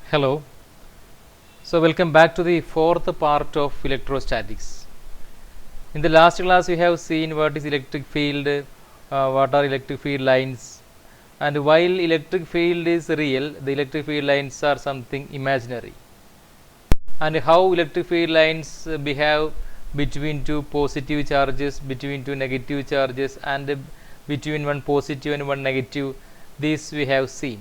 Hello. So welcome back to the fourth part of electrostatics. In the last class we have seen what is electric field, what are electric field lines, and while electric field is real, the electric field lines are something imaginary. And how electric field lines behave between two positive charges, between two negative charges, and between one positive and one negative, this we have seen.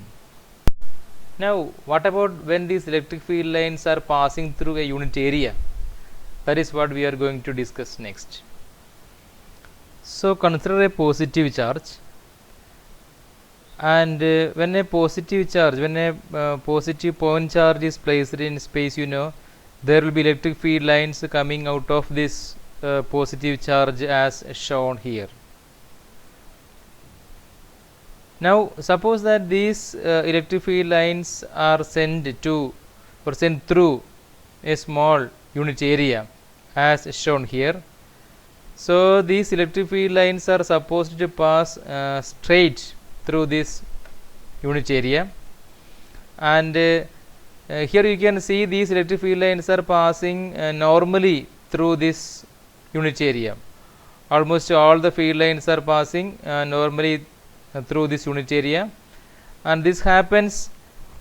Now, what about when these electric field lines are passing through a unit area? That is what we are going to discuss next. So, consider a positive charge, and when a positive charge, when a positive point charge is placed in space, there will be electric field lines coming out of this positive charge as shown here. Now, suppose that these electric field lines are sent to or sent through a small unit area as shown here. So, these electric field lines are supposed to pass straight through this unit area, and here you can see these electric field lines are passing normally through this unit area. Almost all the field lines are passing normally through this unit area, and this happens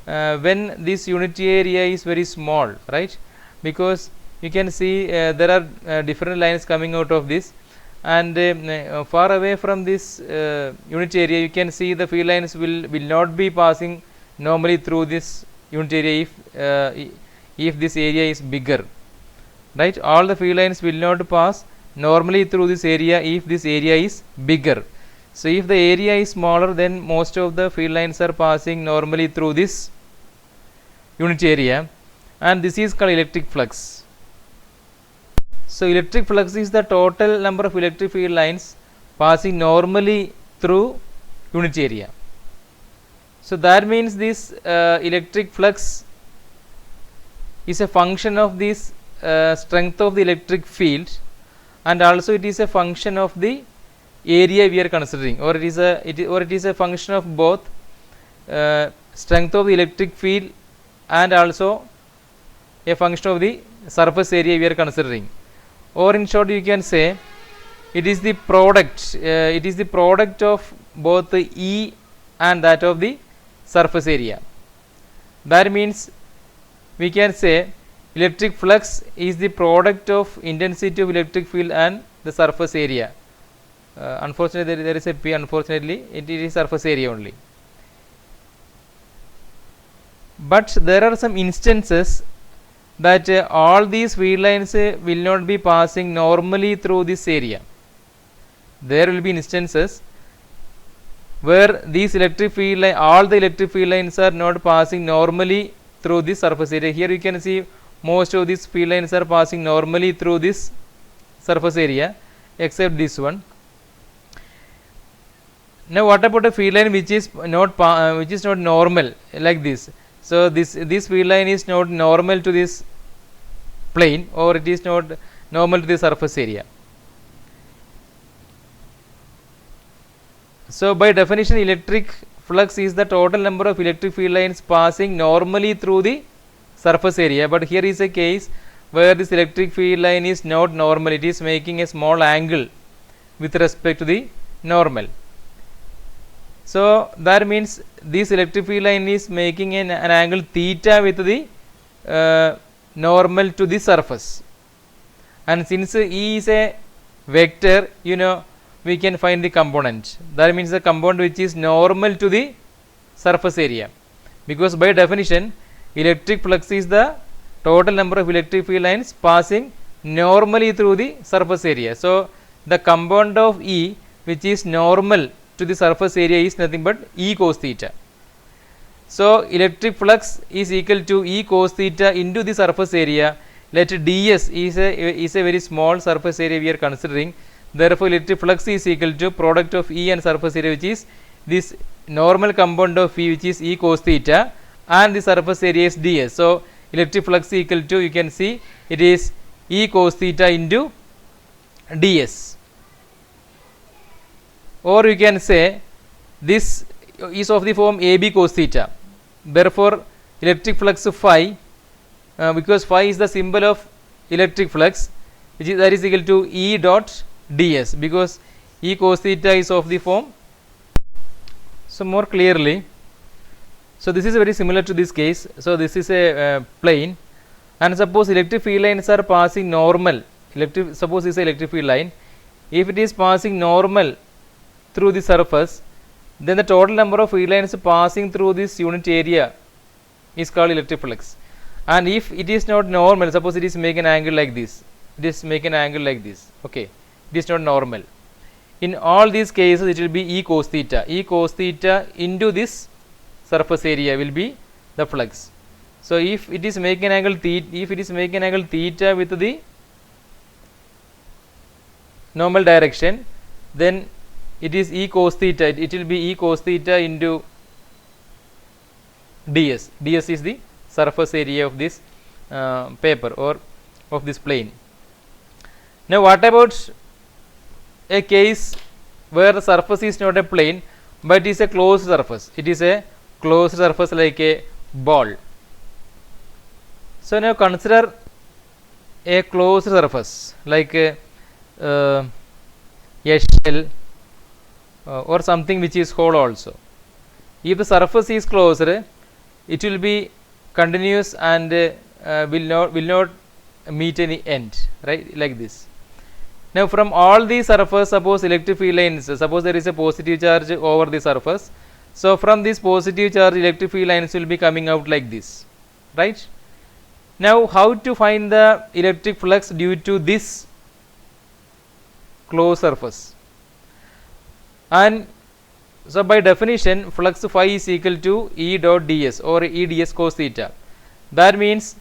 when this unit area is very small, right? Because you can see there are different lines coming out of this, and far away from this unit area you can see the field lines will not be passing normally through this unit area if this area is bigger, right? All the field lines will not pass normally through this area if this area is bigger. So, if the area is smaller, then most of the field lines are passing normally through this unit area, and this is called electric flux. So, electric flux is the total number of electric field lines passing normally through unit area. So, that means this electric flux is a function of this strength of the electric field, and also it is a function of the area we are considering, or it is a function of both strength of the electric field and also a function of the surface area we are considering, or in short you can say it is the product of both the E and that of the surface area. That means we can say electric flux is the product of intensity of electric field and the surface area. Unfortunately there is a P, unfortunately it is surface area only. But there are some instances that all these field lines will not be passing normally through this area. There will be instances where these electric field line, all the electric field lines are not passing normally through this surface area. Here you can see most of these field lines are passing normally through this surface area except this one. Now, what about a field line which is not normal like this? So, this field line is not normal to this plane, or it is not normal to the surface area. So, by definition electric flux is the total number of electric field lines passing normally through the surface area, but here is a case where this electric field line is not normal, it is making a small angle with respect to the normal. So, that means this electric field line is making an angle theta with the normal to the surface, and since E is a vector, we can find the component. That means the component which is normal to the surface area, because by definition electric flux is the total number of electric field lines passing normally through the surface area. So, the component of E which is normal to the surface area is nothing but E cos theta. So, electric flux is equal to E cos theta into the surface area. Let ds is a very small surface area we are considering. Therefore, electric flux is equal to product of E and surface area, which is this normal component of E, which is E cos theta, and the surface area is ds. So, electric flux is equal to, you can see it is E cos theta into ds. Or you can say this is of the form AB cos theta. Therefore, electric flux phi, because phi is the symbol of electric flux, which is that is equal to E dot ds, because E cos theta is of the form. So more clearly, so this is very similar to this case. So this is a plane, and suppose electric field lines are passing normal. Suppose this is electric field line. If it is passing normal through the surface, then the total number of field lines passing through this unit area is called electric flux. And if it is not normal, suppose it is making an angle like this, it is making an angle like this, okay, it is not normal. In all these cases, it will be E cos theta. E cos theta into this surface area will be the flux. So if it is making an angle theta, with the normal direction, then it is E cos theta. It will be E cos theta into ds. ds is the surface area of this paper or of this plane. Now what about a case where the surface is not a plane but it is a closed surface? It is a closed surface like a ball. So now consider a closed surface like a shell or something which is hollow also. If the surface is closed, it will be continuous and will not meet any end, right, like this. Now from all these surface, suppose electric field lines, suppose there is a positive charge over the surface, so from this positive charge electric field lines will be coming out like this, right. Now how to find the electric flux due to this closed surface? And so by definition, flux phi is equal to E dot ds or E ds cos theta. That means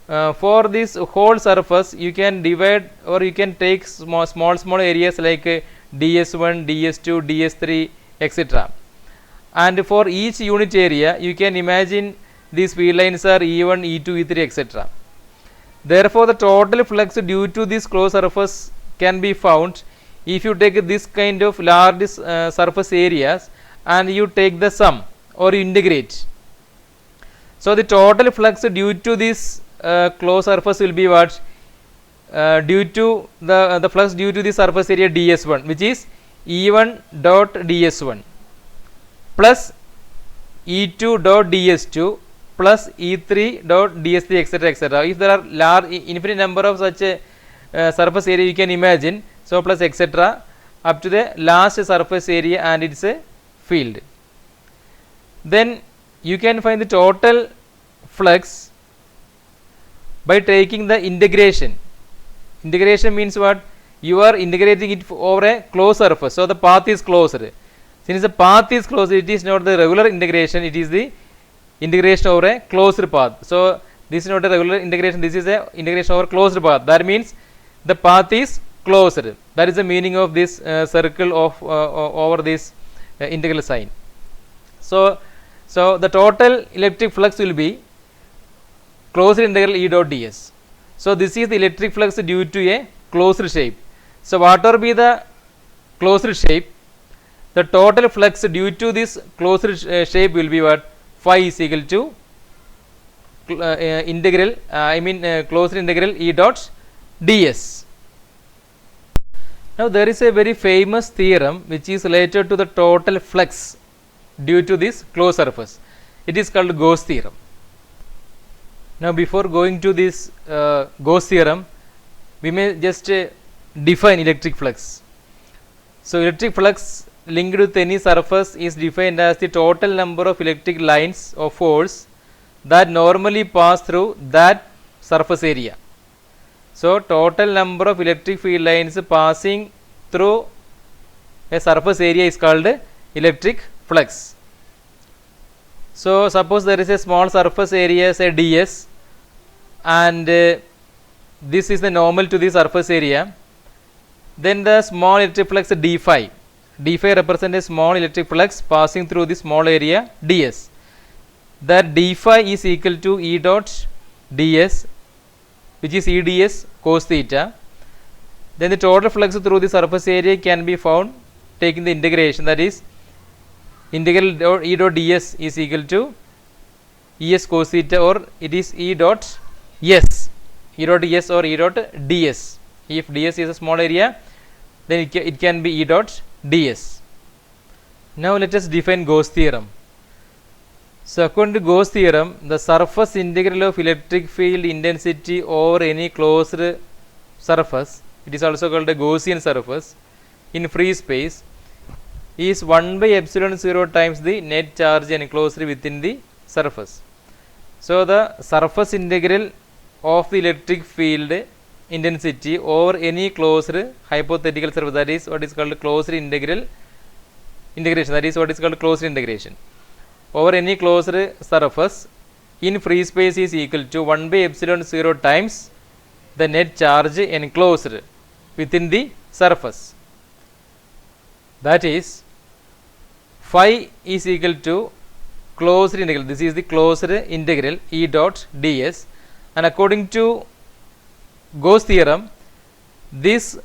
for this whole surface you can divide, or you can take small areas like ds1, ds2, ds3, etc. And for each unit area you can imagine these field lines are E1, E2, E3, etc. Therefore the total flux due to this closed surface can be found if you take this kind of large surface areas and you take the sum or you integrate. So the total flux due to this closed surface will be what? Due to the flux due to the surface area ds1, which is E1 dot ds1 plus E2 dot ds2 plus E3 dot ds3, etc., etc. If there are large infinite number of such a surface area you can imagine, so plus etc. up to the last surface area and it's a field. Then you can find the total flux by taking the integration. Integration means what? You are integrating it over a closed surface, so the path is closed. Since the path is closed, it is not the regular integration, it is the integration over a closed path. So this is not a regular integration, this is a integration over closed path. That means the path is closed. That is the meaning of this circle of over this integral sign. So the total electric flux will be closed integral E dot ds. So this is the electric flux due to a closed shape. So whatever be the closed shape, the total flux due to this closed shape will be what? Phi is equal to integral closed integral E dot ds. Now there is a very famous theorem which is related to the total flux due to this closed surface. It is called Gauss theorem. Now before going to this Gauss theorem, we may just define electric flux. So electric flux linked with any surface is defined as the total number of electric lines of force that normally pass through that surface area. So total number of electric field lines passing through a surface area is called electric flux. So suppose there is a small surface area, say ds, and this is the normal to the surface area. Then the small electric flux d phi. D phi represents a small electric flux passing through the small area ds. That d phi is equal to E dot ds, which is E ds cos theta. Then the total flux through the surface area can be found taking the integration, that is integral E dot ds is equal to Es cos theta, or it is E dot S, E dot S or E dot ds. If ds is a small area, then it can be E dot ds. Now let us define Gauss theorem. So according to Gauss theorem, the surface integral of electric field intensity over any closed surface, it is also called a Gaussian surface, in free space is 1 by epsilon 0 times the net charge enclosed within the surface. So the surface integral of the electric field intensity over any closed hypothetical surface, that is what is called closed integration, that is what is called closed integration over any closed surface in free space is equal to 1 by epsilon 0 times the net charge enclosed within the surface. That is, phi is equal to closed integral, this is the closed integral E dot ds, and according to Gauss theorem, this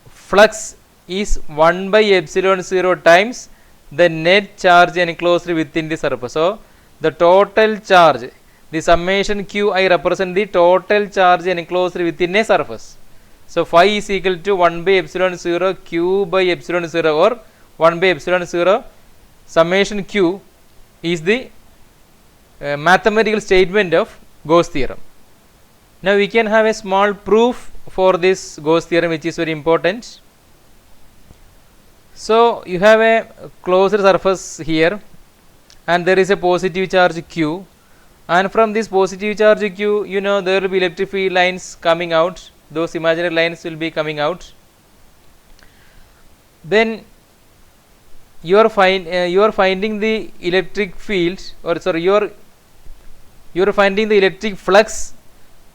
flux is 1 by epsilon 0 times the net charge enclosed within the surface. So the total charge, the summation q I represent the total charge enclosed within a surface. So phi is equal to 1 by epsilon 0 q by epsilon 0, or 1 by epsilon 0 summation q is the mathematical statement of Gauss theorem. Now we can have a small proof for this Gauss theorem, which is very important. So you have a closed surface here, and there is a positive charge q, and from this positive charge q, you know, there will be electric field lines coming out, those imaginary lines will be coming out. Then you are finding the electric field, or sorry, you are finding the electric flux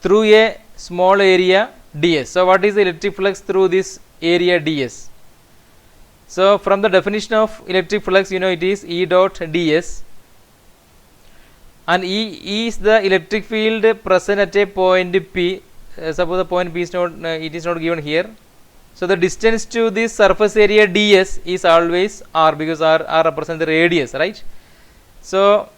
through a small area ds. So what is the electric flux through this area ds? So from the definition of electric flux, you know, it is E dot ds, and E is the electric field present at a point P. Suppose the point P is not, it is not given here. So the distance to this surface area ds is always r, because r represents the radius, right? So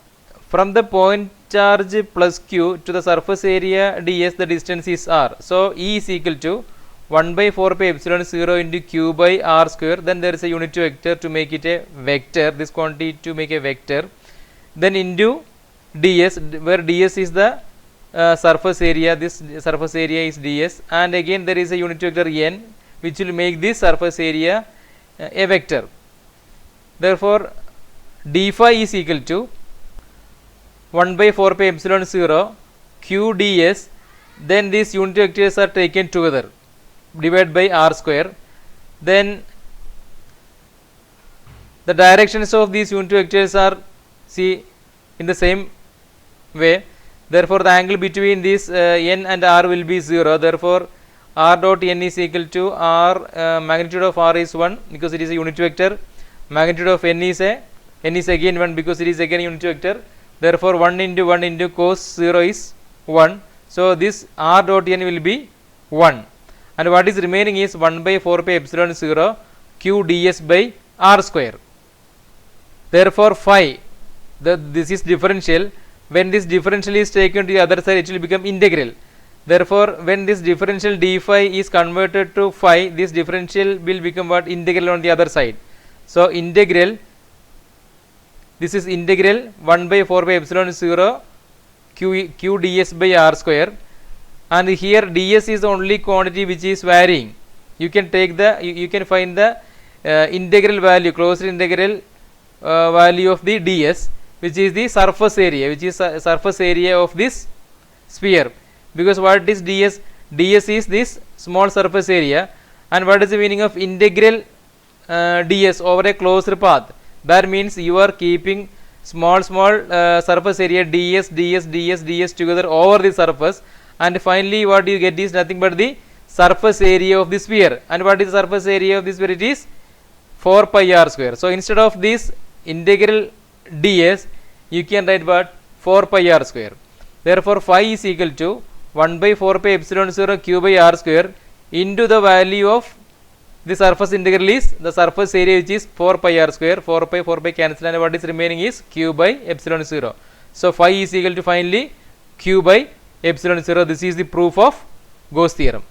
from the point charge plus q to the surface area ds, the distance is r. So E is equal to 1 by 4 pi epsilon 0 into q by r square. Then there is a unit vector to make it a vector, this quantity to make a vector, then into ds, where ds is the surface area, this surface area is ds, and again there is a unit vector n, which will make this surface area a vector. Therefore d phi is equal to 1 by 4 pi epsilon 0 q ds, then these unit vectors are taken together, divided by r square. Then the directions of these unit vectors are, see, in the same way. Therefore the angle between this n and r will be 0. Therefore r dot n is equal to r, magnitude of r is 1 because it is a unit vector, magnitude of n is again 1 because it is again a unit vector. Therefore 1 into cos 0 is 1. So this r dot n will be 1, and what is remaining is 1 by 4 pi epsilon 0 q ds by r square. Therefore phi, this is differential. When this differential is taken to the other side, it will become integral. Therefore when this differential d phi is converted to phi, this differential will become what? Integral on the other side. So integral, this is integral 1 by 4 pi epsilon 0 q ds by r square, and here ds is the only quantity which is varying. You can take the, you can find the integral value, closed integral value of the ds, which is the surface area, which is surface area of this sphere. Because what is ds? ds is this small surface area, and what is the meaning of integral ds over a closed path? That means you are keeping small surface area ds together over the surface, and finally what you get is nothing but the surface area of the sphere. And what is the surface area of the sphere? It is 4 pi r square. So instead of this integral ds, you can write what? 4 pi r square. Therefore phi is equal to 1 by 4 pi epsilon 0 q by r square into the value of the surface integral is the surface area, which is 4 pi r square. 4 pi cancel, and what is remaining is q by epsilon 0. So phi is equal to finally q by epsilon 0. This is the proof of Gauss theorem.